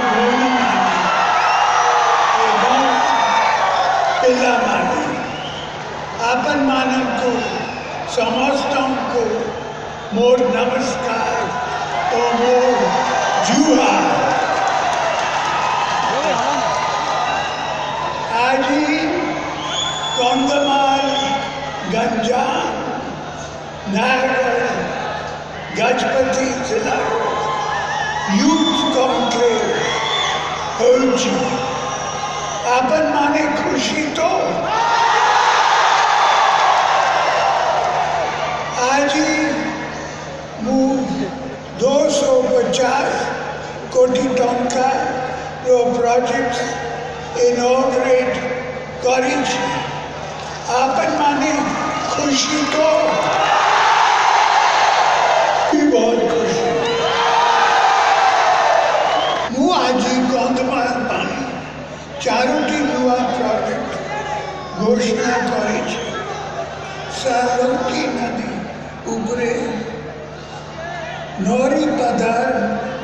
ଭଉଣୀ ଏବଂ ପିଲାମାନେ ଆପଣମାନଙ୍କୁ ସମସ୍ତଙ୍କୁ ମୋର ନମସ୍କାର ଓ ମୋର ଜୁହାର। ଆଜି କନ୍ଧମାଳ, ଗଞ୍ଜାମ, ନୟାଗଡ଼, ଗଜପତି ଜିଲ୍ଲାର ୟୁଥ୍ କଂକ୍ଲେଭ୍ ହେଉଛି। ଆପଣମାନେ ଖୁସି ତ? ଆଜି ମୁଁ 250 କୋଟି ଟଙ୍କାର ପ୍ରୋଜେକ୍ଟ ଇନୋଗ୍ରେଟ୍ କରିଛି। ଆପଣମାନେ ଖୁସି ତ? ବହୁତ ଖୁସି। ମୁଁ ଆଜି କନ୍ଧମାଳ ପାଇଁ 4ଟି ନୂଆ ପ୍ରୋଜେକ୍ଟ ଘୋଷଣା କରିଛି। ସାରଥୀ ନଦୀ ଉପରେ ନରୀ ପଦାର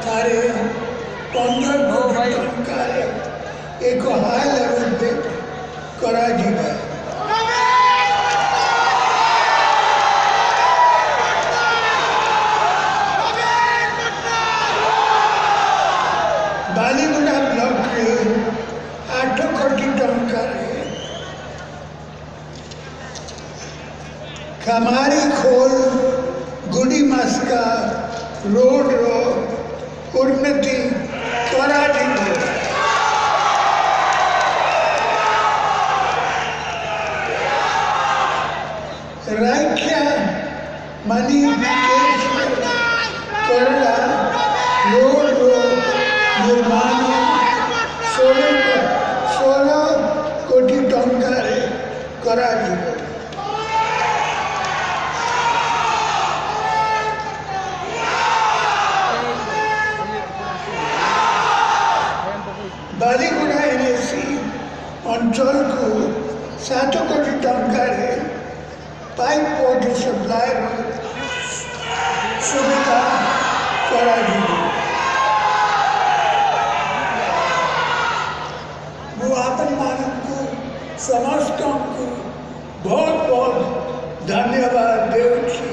ଠାରେ 15 କୋଟି ଟଙ୍କାରେ ଏକ ହାଇ ଲେଭେଲ ବ୍ରିଜ କରାଯିବ। ବାଲିଗୁଡ଼ା ବ୍ଲକରେ 8 କୋଟି ଟଙ୍କାରେ ଖାମାରୀ ଖୋଲ ଗୁଡ଼ିମାସ୍କା ରୋଡର ଉନ୍ନତି କରାଯିବ। ରାଇକ୍ଷା ମାନି କରଲା ରୋଡର ନିର୍ମାଣ 16 କୋଟି ଟଙ୍କାରେ କରାଯିବ। ବାଲିଗୁଡ଼ା ଏନ୍ଏସି ଅଞ୍ଚଳକୁ 7 କୋଟି ଟଙ୍କାରେ ପାଇପ୍ ୱାଟର ସପ୍ଲାଇର ସୁବିଧା କରାଯିବ। ମୁଁ ଆପଣମାନଙ୍କୁ ସମସ୍ତଙ୍କୁ ବହୁତ ବହୁତ ଧନ୍ୟବାଦ ଦେଉଛି।